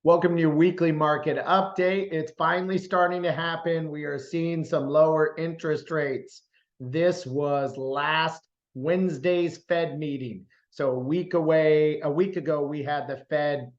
Welcome to your weekly market update. It's finally starting to happen. We are seeing some lower interest rates. This was last Wednesday's Fed meeting. So a week ago, we had the Fed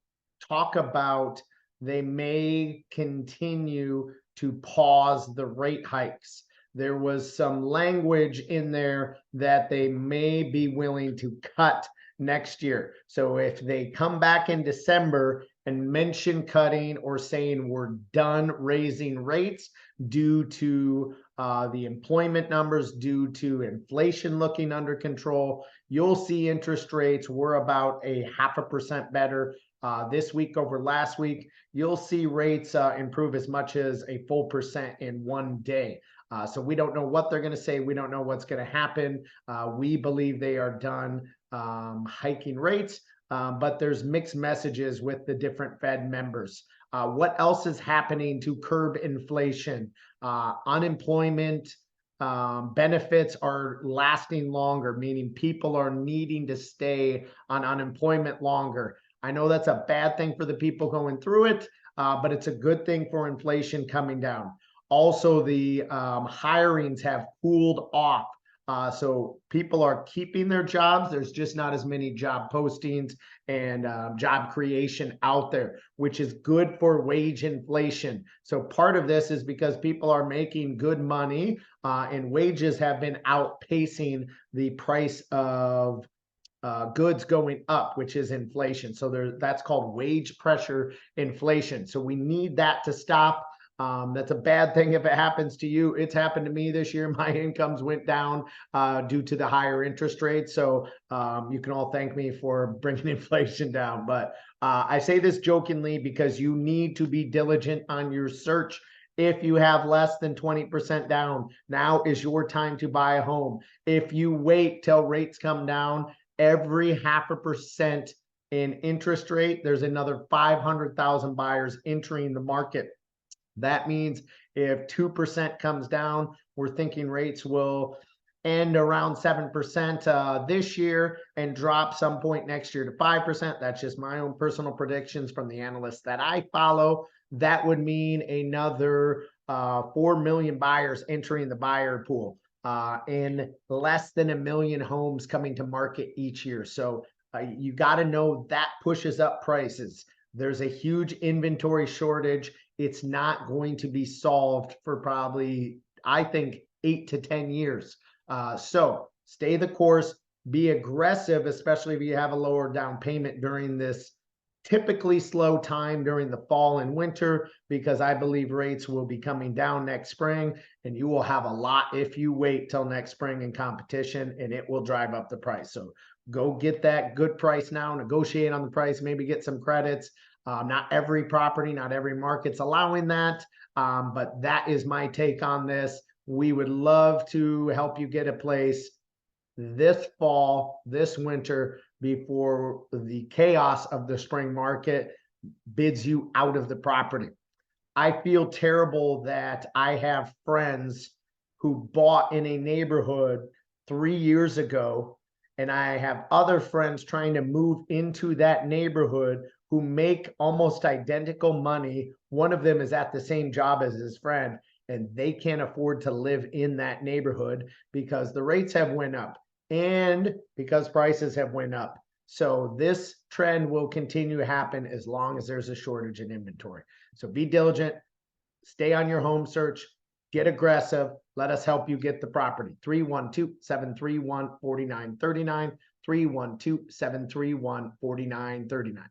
talk about they may continue to pause the rate hikes. There was some language in there that they may be willing to cut next year. So if they come back in December and mention cutting or saying we're done raising rates due to the employment numbers, due to inflation looking under control, you'll see interest rates were about a 0.5% better this week over last week. You'll see rates improve as much as a full percent in one day. So we don't know what they're going to say. We don't know what's going to happen. We believe they are done hiking rates, but there's mixed messages with the different Fed members. What else is happening to curb inflation? Unemployment benefits are lasting longer, meaning people are needing to stay on unemployment longer. I know that's a bad thing for the people going through it, but it's a good thing for inflation coming down. Also, the hirings have cooled off. So people are keeping their jobs. There's just not as many job postings and job creation out there, which is good for wage inflation. So part of this is because people are making good money and wages have been outpacing the price of goods going up, which is inflation. So that's called wage pressure inflation. So we need that to stop. That's a bad thing if it happens to you. It's happened to me this year. My incomes went down due to the higher interest rates. So you can all thank me for bringing inflation down. But I say this jokingly because you need to be diligent on your search. If you have less than 20% down, now is your time to buy a home. If you wait till rates come down, every 0.5% in interest rate, there's another 500,000 buyers entering the market. That means if 2% comes down, we're thinking rates will end around 7% this year and drop some point next year to 5%. That's just my own personal predictions from the analysts that I follow. That would mean another 4 million buyers entering the buyer pool and less than 1 million homes coming to market each year. So you got to know that pushes up prices. There's a huge inventory shortage. It's not going to be solved for probably, I think, 8 to 10 years. So stay the course, be aggressive, especially if you have a lower down payment during this typically slow time during the fall and winter, because I believe rates will be coming down next spring and you will have a lot if you wait till next spring in competition, and it will drive up the price. So go get that good price now, negotiate on the price, maybe get some credits. Not every property, not every market's allowing that, but that is my take on this. We would love to help you get a place this fall, this winter, before the chaos of the spring market bids you out of the property. I feel terrible that I have friends who bought in a neighborhood 3 years ago, and I have other friends trying to move into that neighborhood who make almost identical money. One of them is at the same job as his friend, and they can't afford to live in that neighborhood because the rates have went up and because prices have went up. So this trend will continue to happen as long as there's a shortage in inventory. So be diligent, stay on your home search, get aggressive. Let us help you get the property. 312-731-4939, 312-731-4939.